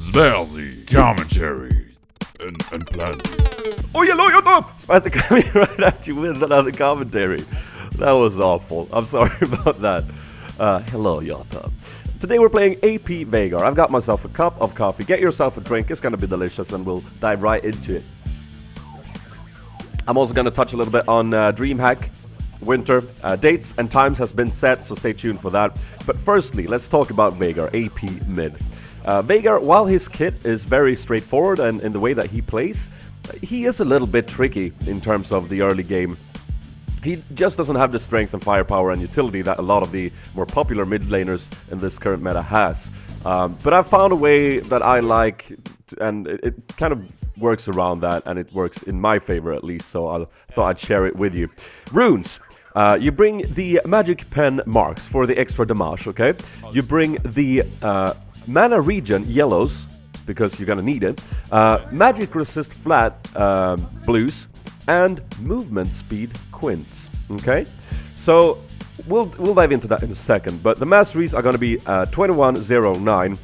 Sp4zie commentary and planting. Oh, hello, YouTube! Sp4zie coming right at you with another commentary. That was awful. I'm sorry about that. Hello, YouTube. Today we're playing AP Veigar. I've got myself a cup of coffee. Get yourself a drink. It's gonna be delicious, and we'll dive right into it. I'm also gonna touch a little bit on DreamHack. Winter dates and times has been set, so stay tuned for that. But firstly, let's talk about Veigar, AP mid. Veigar, while his kit is very straightforward and in the way that he plays, he is a little bit tricky in terms of the early game. He just doesn't have the strength and firepower and utility that a lot of the more popular mid laners in this current meta has. But I've found a way that I like, and it kind of works around that, and it works in my favor at least, so I thought I'd share it with you. Runes. You bring the magic pen marks for the extra damage, okay? You bring the mana regen yellows, because you're gonna need it, magic resist flat blues, and movement speed quints, okay? So we'll dive into that in a second, but the masteries are gonna be 2109.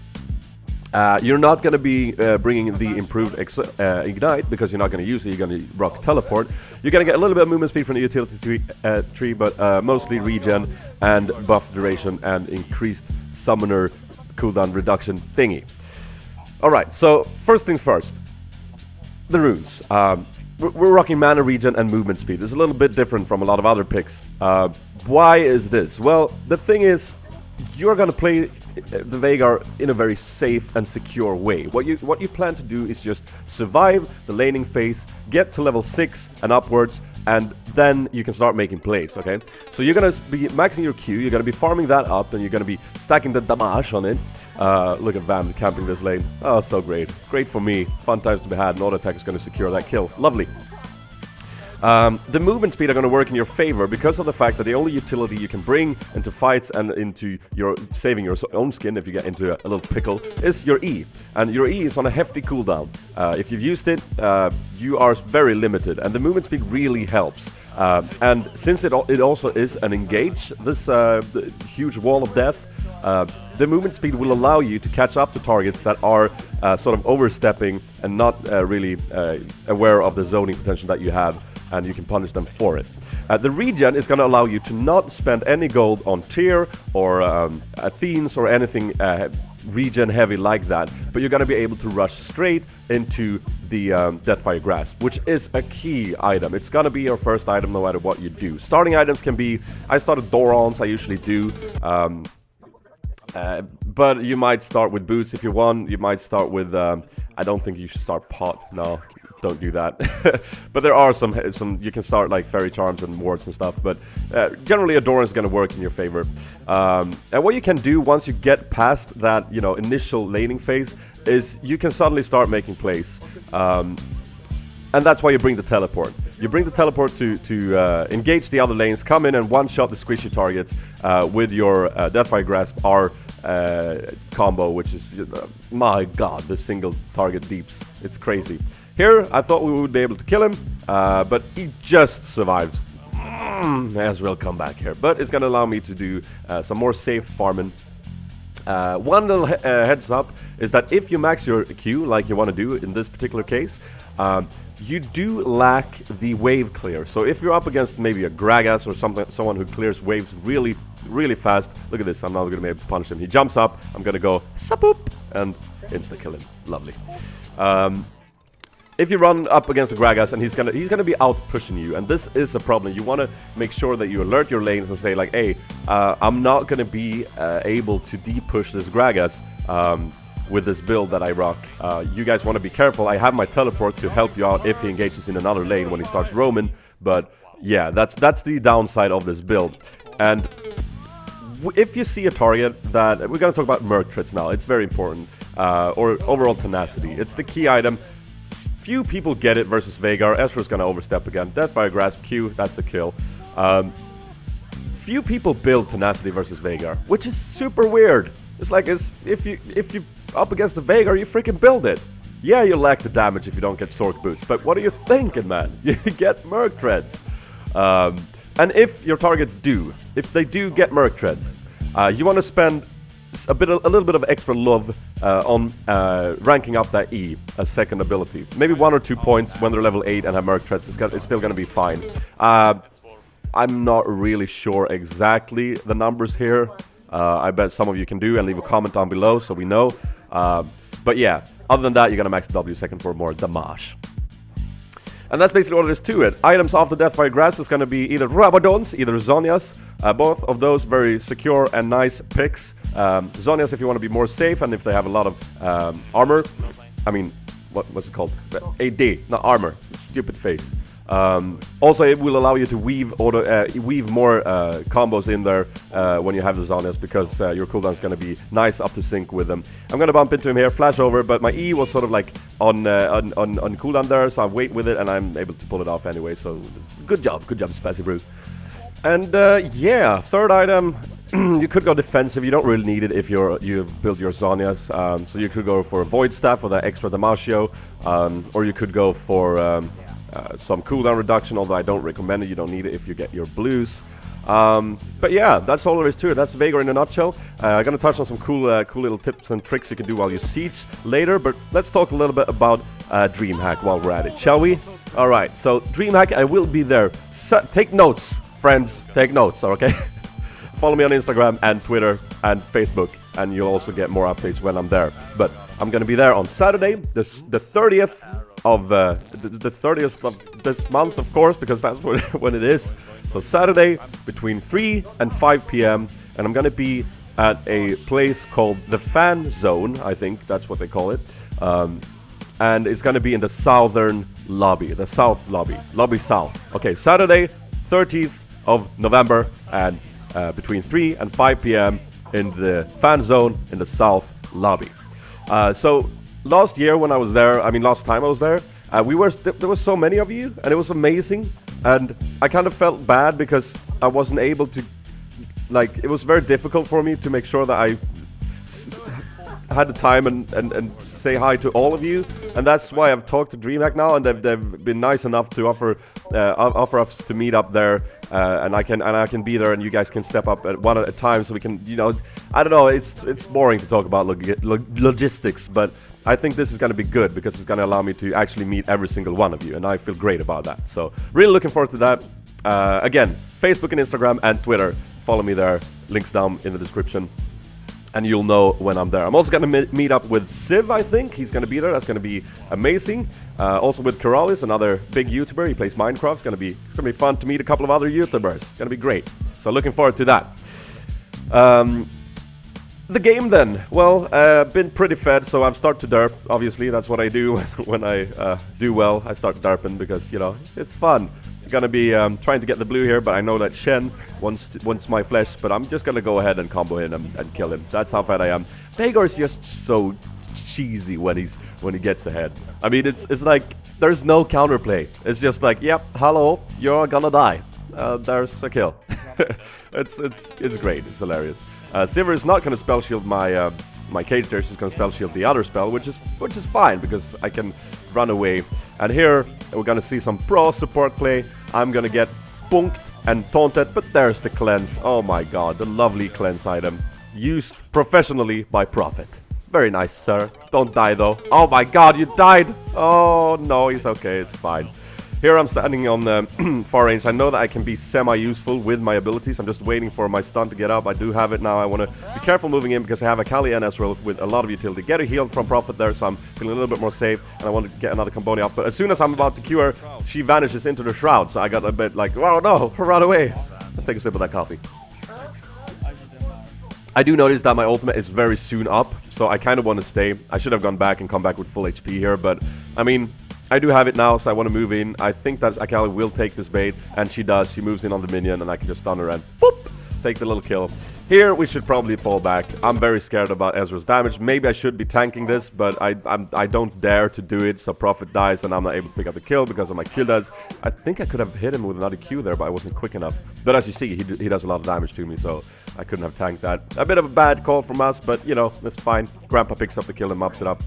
You're not going to be bringing the improved Ignite, because you're not going to use it. You're going to rock Teleport. You're going to get a little bit of movement speed from the utility tree, but mostly regen and buff duration and increased summoner cooldown reduction thingy. Alright, so first things first. The runes. We're rocking mana regen and movement speed. It's a little bit different from a lot of other picks. Why is this? Well, the thing is, you're going to play the Veigar in a very safe and secure way. What you plan to do is just survive the laning phase, get to level 6 and upwards, and then you can start making plays, okay? So you're gonna be maxing your Q, you're gonna be farming that up, and you're gonna be stacking the damage on it. Look at Vam camping this lane. Oh, so great. Great for me. Fun times to be had. An auto attack is gonna secure that kill. Lovely. The movement speed are going to work in your favor because of the fact that the only utility you can bring into fights and into your saving your own skin if you get into a little pickle is your E. And your E is on a hefty cooldown. If you've used it, you are very limited, and the movement speed really helps. And since it also is an engage, this huge wall of death, the movement speed will allow you to catch up to targets that are sort of overstepping and not really aware of the zoning potential that you have, and you can punish them for it. The regen is going to allow you to not spend any gold on tier or Athenes or anything regen heavy like that, but you're going to be able to rush straight into the Deathfire Grasp, which is a key item. It's going to be your first item no matter what you do. Starting items can be, I started Dorons, I usually do, but you might start with boots if you want. You might start with, I don't think you should start pot, no. Don't do that. But there are some you can start like fairy charms and wards and stuff, but generally a Doran is going to work in your favor. And what you can do once you get past that, you know, initial laning phase is you can suddenly start making plays. And that's why you bring the teleport. You bring the teleport to engage the other lanes, come in and one-shot the squishy targets with your Deathfire Grasp R combo, which is, my god, the single target deeps. It's crazy. Here, I thought we would be able to kill him, but he just survives. Ezreal will come back here, but it's going to allow me to do some more safe farming. One little heads up is that if you max your Q, like you want to do in this particular case, you do lack the wave clear. So if you're up against maybe a Gragas or someone who clears waves really, really fast, look at this, I'm not going to be able to punish him. He jumps up, I'm going to go sapoop and insta-kill him. Lovely. If you run up against a Gragas and he's gonna be out pushing you, and this is a problem. You want to make sure that you alert your lanes and say like, hey, I'm not gonna be able to de-push this Gragas with this build that I rock. You guys want to be careful. I have my teleport to help you out if he engages in another lane when he starts roaming. But yeah, that's the downside of this build. And if you see a target that we're gonna talk about Merc Treads now, it's very important, or overall tenacity. It's the key item. Few people get it versus Veigar. Ezreal's gonna overstep again. Deathfire Grasp Q, that's a kill. Few people build tenacity versus Veigar, which is super weird. It's like if you up against the Veigar, you freaking build it. Yeah, you lack the damage if you don't get Sork boots, but what are you thinking, man? You get Merc Treads. And if your target if they do get Merc Treads, you want to spend a little bit of extra love on ranking up that E, a second ability. Maybe 1 or 2 points when they're level 8 and have Merc Threats. It's still gonna be fine. I'm not really sure exactly the numbers here. I bet some of you can do and leave a comment down below so we know. But yeah, other than that, you're gonna max W second for more damage. And that's basically what it is to it. Items off the Deathfire Grasp is gonna be either Rabadons, either Zhonya's. Both of those very secure and nice picks. Zhonya's if you want to be more safe and if they have a lot of armor. I mean, what's it called? AD, not armor. Stupid face. Also, it will allow you to weave more combos in there when you have the Zhonya's, because your cooldown is going to be nice up to sync with them. I'm going to bump into him here, flash over, but my E was sort of like on cooldown there, so I wait with it and I'm able to pull it off anyway. So good job, Spicy Brew. And yeah, third item. You could go defensive. You don't really need it if you've built your Zhonya's. So you could go for a Void Staff for that extra Damasio, or you could go for some cooldown reduction, although I don't recommend it. You don't need it if you get your blues. But yeah, that's all there is to it. That's Veigar in a nutshell. I'm gonna touch on some cool little tips and tricks you can do while you siege later, but let's talk a little bit about DreamHack while we're at it, shall we? Alright, so DreamHack, I will be there. Take notes, friends, take notes, okay? Follow me on Instagram and Twitter and Facebook, and you'll also get more updates when I'm there. But I'm gonna be there on Saturday, the 30th of the 30th of this month, of course, because that's when it is. So Saturday between 3 and 5 p.m. and I'm gonna be at a place called the Fan Zone, I think that's what they call it, and it's gonna be in the southern lobby, the south lobby south. Okay, Saturday 30th of November, and between 3 and 5 p.m. in the Fan Zone in the south lobby. So last year when I was there, last time I was there, there were so many of you, and it was amazing. And I kind of felt bad because I wasn't able to, like, it was very difficult for me to make sure that I had the time and say hi to all of you. And that's why I've talked to DreamHack now, and they've been nice enough to offer us to meet up there, and I can be there, and you guys can step up one at a time, so we can, you know, I don't know, it's boring to talk about logistics, but I think this is going to be good because it's going to allow me to actually meet every single one of you, and I feel great about that. So really looking forward to that. Again, Facebook and Instagram and Twitter, follow me there, links down in the description. And you'll know when I'm there. I'm also going to meet up with Sp4zie, I think. He's going to be there. That's going to be amazing. Also with Keralis, another big YouTuber. He plays Minecraft. It's going to be fun to meet a couple of other YouTubers. It's going to be great. So looking forward to that. The game then. Well, been pretty fed, so I've started to derp. Obviously, that's what I do when I do well. I start derping because, you know, it's fun. Gonna be trying to get the blue here, but I know that Shen wants my flesh, but I'm just gonna go ahead and combo him and kill him. That's how fed I am. Veigar is just so cheesy when he gets ahead. I mean, it's like there's no counterplay. It's just like, yep, hello, you're gonna die. There's a kill. it's great. It's hilarious. Sp4zie is not gonna spell shield my cage there. She's gonna spell shield the other spell, which is fine because I can run away. And here we're gonna see some pro support play. I'm gonna get bunked and taunted, but there's the cleanse. Oh my god, the lovely cleanse item used professionally by Prophet. Very nice, sir. Don't die though. Oh my god, you died. Oh no, he's okay. It's fine. Here I'm standing on the far range. I know that I can be semi-useful with my abilities. I'm just waiting for my stun to get up. I do have it now. I want to be careful moving in because I have a Kali and Ezreal with a lot of utility. Get a heal from Prophet there, so I'm feeling a little bit more safe. And I want to get another Comboni off. But as soon as I'm about to Q her, she vanishes into the shroud. So I got a bit like, oh no, run away. I'll take a sip of that coffee. I do notice that my ultimate is very soon up, so I kind of want to stay. I should have gone back and come back with full HP here, but I mean, I do have it now, so I want to move in. I think that Akali will take this bait, and she does. She moves in on the minion, and I can just stun her and boop, take the little kill. Here, we should probably fall back. I'm very scared about Ezreal's damage. Maybe I should be tanking this, but I don't dare to do it, so Prophet dies, and I'm not able to pick up the kill because of my kill does. I think I could have hit him with another Q there, but I wasn't quick enough. But as you see, he does a lot of damage to me, so I couldn't have tanked that. A bit of a bad call from us, but, you know, it's fine. Grandpa picks up the kill and mops it up.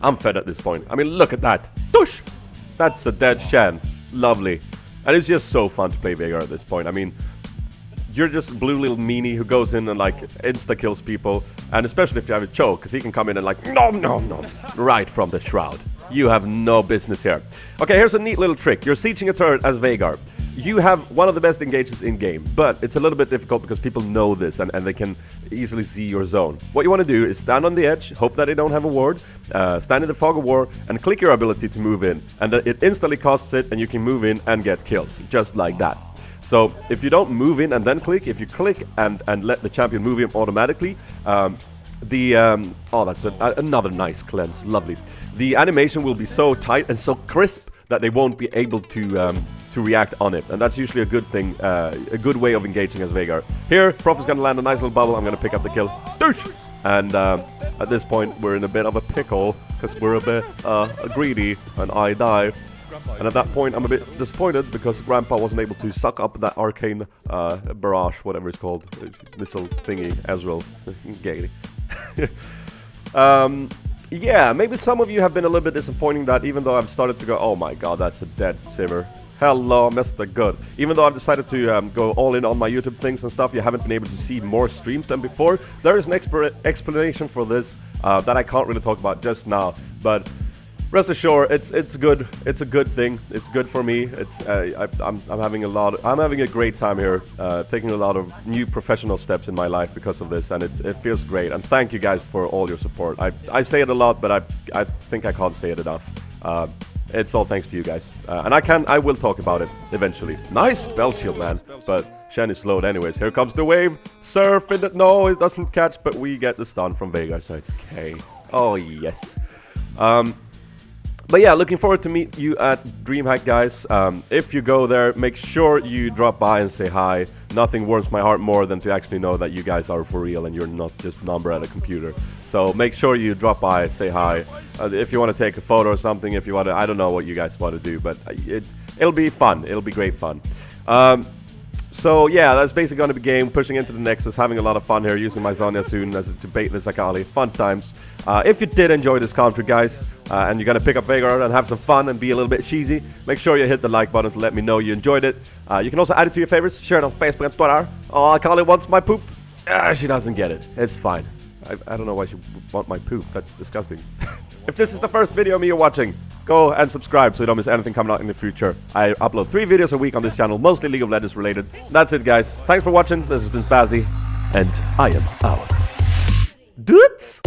I'm fed at this point. I mean, look at that. Tush! That's a dead Shen. Lovely. And it's just so fun to play Veigar at this point. I mean, you're just a blue little meanie who goes in and like insta-kills people. And especially if you have a choke, because he can come in and like, no, right from the shroud. You have no business here. Okay, here's a neat little trick. You're sieging a turret as Veigar. You have one of the best engages in game, but it's a little bit difficult because people know this and they can easily see your zone. What you want to do is stand on the edge, hope that they don't have a ward, stand in the fog of war, and click your ability to move in. And it instantly costs it, and you can move in and get kills, just like that. So if you don't move in and then click, if you click and let the champion move in automatically, oh, that's another nice cleanse, lovely. The animation will be so tight and so crisp that they won't be able to react on it, and that's usually a good thing, a good way of engaging as Veigar. Here, Prof is gonna land a nice little bubble. I'm gonna pick up the kill, and at this point we're in a bit of a pickle because we're a bit greedy, and I die. And at that point, I'm a bit disappointed because Grandpa wasn't able to suck up that arcane barrage, whatever it's called, missile thingy, Ezreal, gaily. Yeah, maybe some of you have been a little bit disappointing that even though I've started to go, oh my god, that's a dead Sivir. Hello, Mr. Good. Even though I've decided to go all in on my YouTube things and stuff, you haven't been able to see more streams than before. There is an explanation for this that I can't really talk about just now, but rest assured, it's good. It's a good thing. It's good for me. It's I'm having a great time here, taking a lot of new professional steps in my life because of this, and it feels great. And thank you guys for all your support. I say it a lot, but I think I can't say it enough. It's all thanks to you guys, and I will talk about it eventually. Nice spell shield, man. But Shen is slowed anyways. Here comes the wave. Surf in it. No, it doesn't catch, but we get the stun from Veigar, so it's K. Oh yes. But yeah, looking forward to meet you at DreamHack, guys. If you go there, make sure you drop by and say hi. Nothing warms my heart more than to actually know that you guys are for real and you're not just a number at a computer. So make sure you drop by, say hi. If you want to take a photo or something, if you want to, I don't know what you guys want to do, but it'll be fun. It'll be great fun. So yeah, that's basically going to be game, pushing into the Nexus, having a lot of fun here, using my Zonya soon as to bait the Sakali. Fun times. If you did enjoy this country, guys, and you're going to pick up Veigar and have some fun and be a little bit cheesy, make sure you hit the like button to let me know you enjoyed it. You can also add it to your favorites, share it on Facebook and Twitter. Oh, Akali wants my poop. She doesn't get it. It's fine. I don't know why she would want my poop. That's disgusting. If this is the first video of me you're watching, go and subscribe so you don't miss anything coming out in the future. I upload 3 videos a week on this channel, mostly League of Legends related. That's it, guys. Thanks for watching. This has been Sp4zie, and I am out. Dudes!